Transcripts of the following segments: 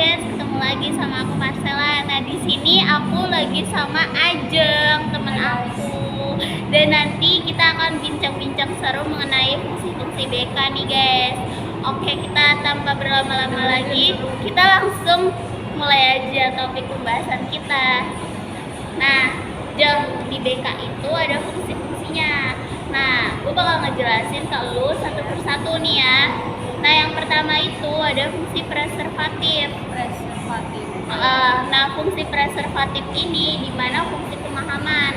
guys, ketemu lagi sama aku Marcella. Nah, di sini aku lagi sama Ajeng, temen aku. Dan nanti kita akan bincang-bincang seru mengenai fungsi-fungsi BK nih guys. Oke, kita tanpa berlama-lama lagi, kita langsung mulai aja topik pembahasan kita. Nah, Jeng, di BK itu ada fungsi-fungsinya. Nah, gue bakal ngejelasin ke lu satu persatu nih ya. Nah, yang pertama itu ada fungsi preservatif. Nah, fungsi preservatif ini dimana fungsi pemahaman.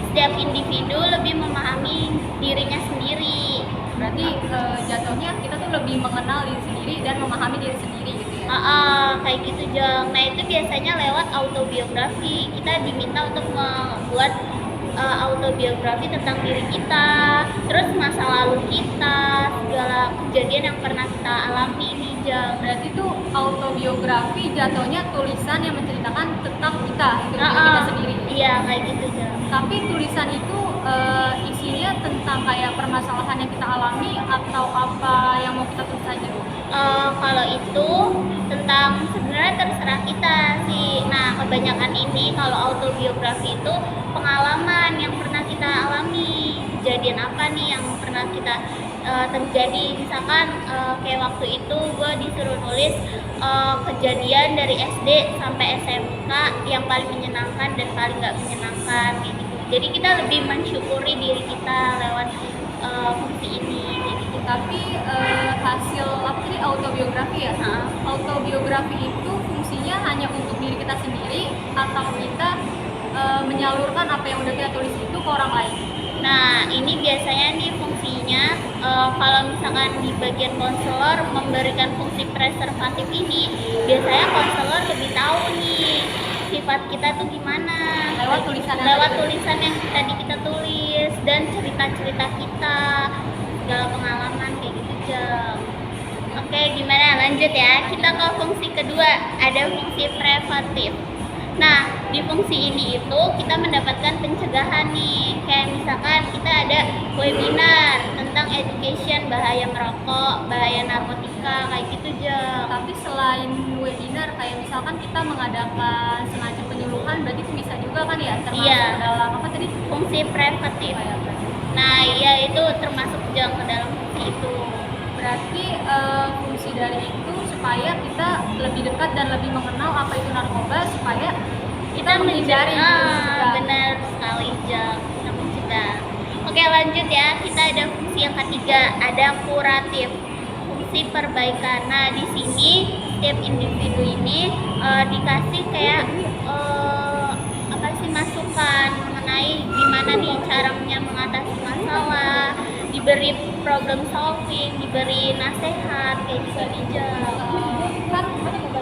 Setiap individu lebih memahami dirinya sendiri. Berarti jatuhnya kita tuh lebih mengenal diri sendiri dan memahami diri sendiri gitu ya? Kayak gitu Jeng. Nah, itu biasanya lewat autobiografi. Kita diminta untuk membuat autobiografi tentang diri kita, terus masa lalu kita, segala kejadian yang pernah kita alami nih Jeng. Berarti itu autobiografi jatuhnya tulisan yang menceritakan tentang kita, diri kita sendiri. Iya, kayak gitu Jeng. Tapi tulisan itu isinya tentang kayak permasalahan yang kita alami atau apa yang mau kita tulis aja? Kalau itu tentang sebenarnya terserah kita sih. Nah, kebanyakan ini kalau autobiografi itu pengalaman yang pernah kita alami, kejadian apa nih yang pernah kita terjadi. Misalkan kayak waktu itu gue disuruh nulis kejadian dari SD sampai SMK yang paling menyenangkan dan paling nggak menyenangkan kayak gitu. Jadi kita lebih mensyukuri diri kita lewat fungsi ini. Tapi hasil apa tadi autobiografi ya? Autobiografi itu fungsinya hanya untuk diri kita sendiri atau kita menyalurkan apa yang udah kita tulis itu ke orang lain? Nah, ini biasanya nih fungsinya kalau misalkan di bagian konselor memberikan fungsi preservatif ini, biasanya konselor lebih tahu nih sifat kita tuh gimana lewat tulisan yang tadi kita tulis dan cerita-cerita kita, segala pengalaman kayak gitu Jeng. Oke, gimana lanjut ya, kita ke fungsi kedua, ada fungsi preventif. Nah, di fungsi ini itu kita mendapatkan pencegahan nih, kayak misalkan kita ada webinar tentang education, bahaya merokok, bahaya narkotika, kayak gitu Jeng. Tapi selain webinar, kayak misalkan kita mengadakan semacam penyuluhan, berarti itu bisa juga kan ya termasuk dalam apa tadi? Fungsi preventif. Nah, iya itu termasuk Jeng ke dalam fungsi itu. Berarti fungsi dari itu supaya kita lebih dekat dan lebih mengenal apa itu narkoba, supaya kita menghindari. Benar sekali Jeng, kita mencegah. Oke, lanjut ya, kita ada fungsi yang ketiga, ada kuratif, fungsi perbaikan. Nah, di sini setiap individu ini dikasih kayak apa sih, masukan mengenai gimana nih caranya mengatasi masalah, diberi problem solving, diberi nasihat kayak gitu aja.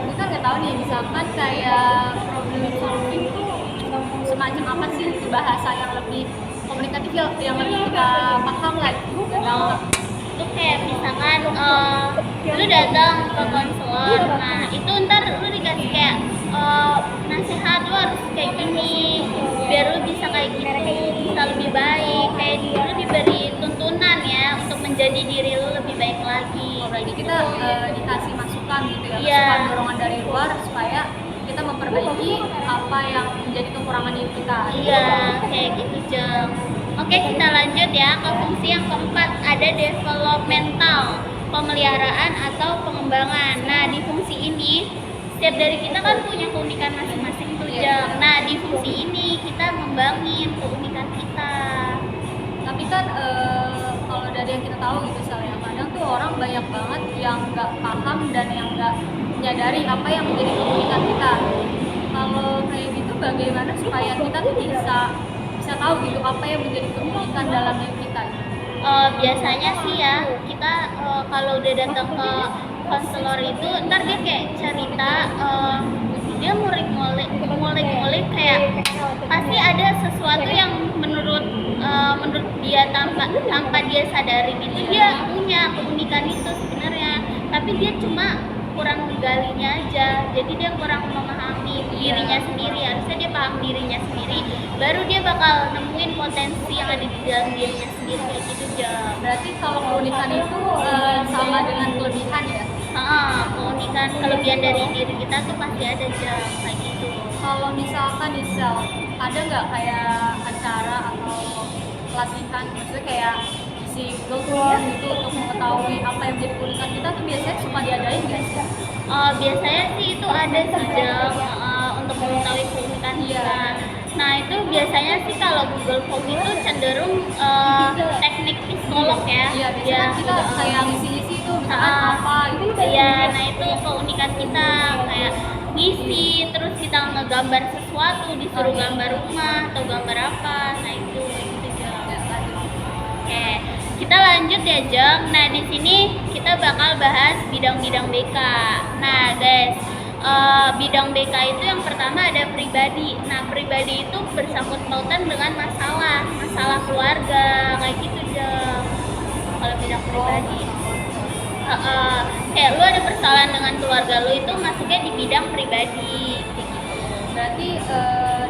Kita nggak tahu nih, misalkan kayak problem solving itu semacam apa sih, itu bahasa yang lebih komunikatif, yang lebih kita paham lah. Itu kayak misalkan lu datang ke konselor, nah itu ntar lu dikasih kayak nasihat, lu harus kayak gini biar lu bisa kayak gitu, bisa lebih baik, kayak lu diberi tuntunan ya untuk menjadi diri lu lebih baik lagi. Berarti kita dikasih masukan gitu ya, Iya. masukan dorongan dari luar supaya kita memperbaiki apa yang menjadi kekurangan diri kita. Iya, kayak gitu Jeng. Oke, kita lanjut ya ke fungsi yang keempat, ada developmental, pemeliharaan atau pengembangan. Nah, di fungsi ini setiap dari kita kan punya keunikan masing-masing tuh Jeng. Nah, di fungsi ini kita ngembangin keunikan kita. Tapi kan kalau dari yang kita tahu gitu, misalnya kadang tuh orang banyak banget yang nggak paham dan yang nggak menyadari apa yang menjadi keunikan kita. Kalau kayak gitu, bagaimana supaya kita tuh bisa tahu gitu apa yang menjadi keunikan dalam diri kita? Biasanya sih ya, kita kalau udah datang ke konselor itu ntar dia kayak cerita, dia ngulik kayak pasti ada sesuatu yang menurut dia tanpa dia sadarin itu dia punya keunikan itu sebenarnya, tapi dia cuma kurang menggalinya aja, jadi dia kurang memahami dirinya sendiri. Harusnya dia paham dirinya sendiri, baru dia bakal nemuin potensi yang ada di dalam dirinya sendiri kayak gitu Jeng. Berarti kalau keunikan itu sama dengan kelebihan ya? keunikan kelebihan dari diri kita tuh pasti ada Jam, kayak gitu. Kalau misalkan di sel, ada nggak kayak acara atau pelatihan, maksudnya kayak si Google Form gitu untuk mengetahui apa yang menjadi keunikan kita tuh biasanya suka diadain nggak sih? Biasanya sih itu ada sih Jam, untuk mengetahui keunikan kita. Nah itu biasanya sih kalau Google Form itu cenderung teknik psikolog ya. Iya, biasanya kan kita kayak ngisi-ngisi itu misalkan apa gitu. Iya, nah itu keunikan kita kayak ngisi, terus kita ngegambar sesuatu, disuruh gambar rumah atau gambar apa, nah itu Jam. Oke, kita lanjut ya Jeng. Nah di sini kita bakal bahas bidang-bidang BK. Nah guys, bidang BK itu yang pertama ada pribadi. Nah pribadi itu bersangkut pautan dengan masalah keluarga kayak gitu Jeng. Kalau bidang pribadi, kayak lu ada persoalan dengan keluarga lu itu masuknya di bidang pribadi. Berarti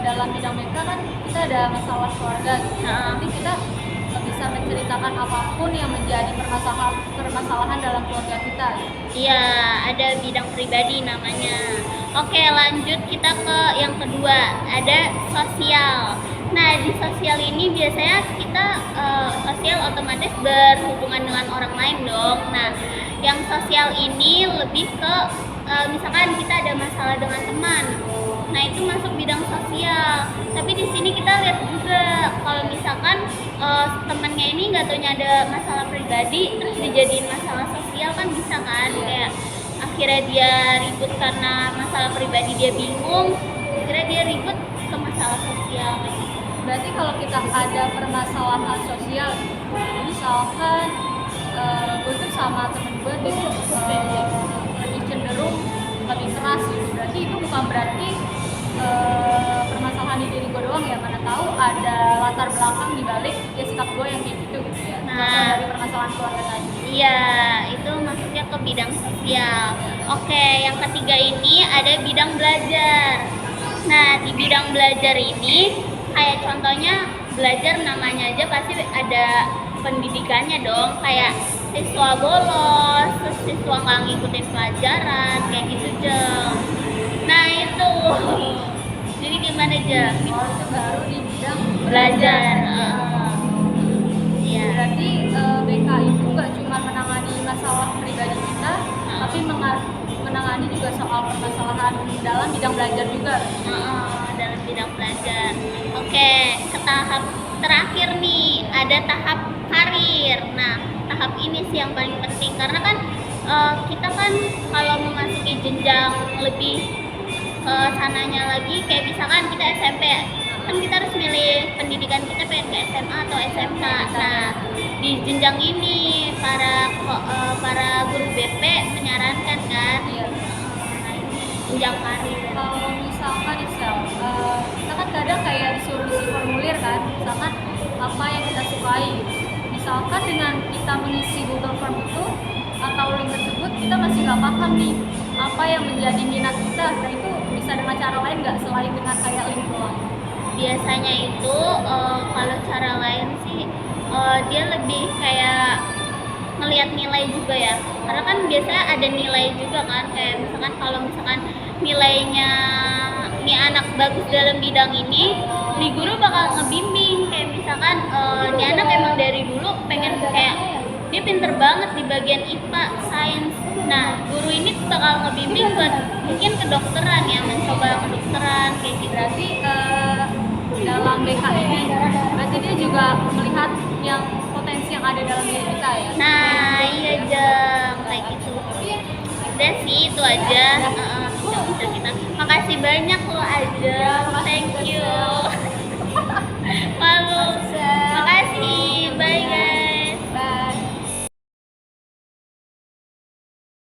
dalam bidang mereka kan kita ada masalah keluarga gitu. Nanti kita bisa menceritakan apapun yang menjadi permasalahan dalam keluarga kita. Iya, ada bidang pribadi namanya. Oke, lanjut kita ke yang kedua, ada sosial. Nah, di sosial ini biasanya kita sosial otomatis berhubungan dengan orang lain dong. Nah, yang sosial ini lebih ke misalkan kita ada masalah dengan teman. Nah, itu masuk bidang sosial. Tapi di sini kita lihat juga kalau misalkan temannya ini nggak taunya ada masalah pribadi terus dijadiin masalah sosial kan bisa kan, kayak akhirnya dia ribut karena masalah pribadi, dia bingung, akhirnya dia ribut ke masalah sosial. Berarti kalau kita ada permasalahan sosial, misalkan gue tuh sama temen gue lebih cenderung lebih keras gitu, berarti itu bukan berarti permasalahan di diri gue doang ya, mana tahu ada latar belakang di balik ya sikap gue yang kayak gitu ya. Nah, dari permasalahan keluarga tadi. Iya, itu masuknya ke bidang sosial. Oke, yang ketiga ini ada bidang belajar. Nah, di bidang belajar ini kayak contohnya belajar namanya aja pasti ada pendidikannya dong, kayak siswa bolos, terus siswa nggak ngikutin pelajaran, kayak gitu Jeng. Nah itu, jadi gimana Jeng? Itu baru di bidang Belajar. Iya. Berarti BK itu nggak cuma menangani masalah pribadi kita, tapi menangani juga soal permasalahan dalam bidang belajar juga. Dalam bidang belajar. Oke, ke tahap terakhir nih, ada tahap karir. Nah, tahap ini sih yang paling penting karena kan kita kan kalau memasuki jenjang lebih sananya lagi, kayak misalkan kita SMP ya, kan kita harus milih pendidikan kita pengen ke SMA atau SMK. Nah, di jenjang ini para guru BP menyarankan kan, jenjang karir. Kalau misalkan kita kan kadang kayak disuruh isi formulir kan, misalkan apa yang kita sukai. Misalkan dengan kita mengisi Google Form itu atau link tersebut, kita masih nggak paham nih apa yang menjadi minat kita. Nah itu bisa dengan cara lain nggak selain dengan kayak link doang? Biasanya itu kalau cara lain sih dia lebih kayak ngelihat nilai juga ya, karena kan biasanya ada nilai juga kan, kayak misalkan kalau misalkan nilainya ini anak bagus dalam bidang ini, nih guru bakal ngebimbing, kayak misalkan ini anak emang dari dulu pengen kayak dia pinter banget di bagian IPA, sains. Nah, guru ini bakal ngebimbing buat mungkin kedokteran ya, mencoba kedokteran kayak gitu. Berarti dalam BK ini, berarti dia juga melihat yang potensi yang ada dalam diri kita ya. Nah, iya Jeng, kayak gitu. Udah sih itu aja. Kita. Makasih banyak lo aja. Thank you.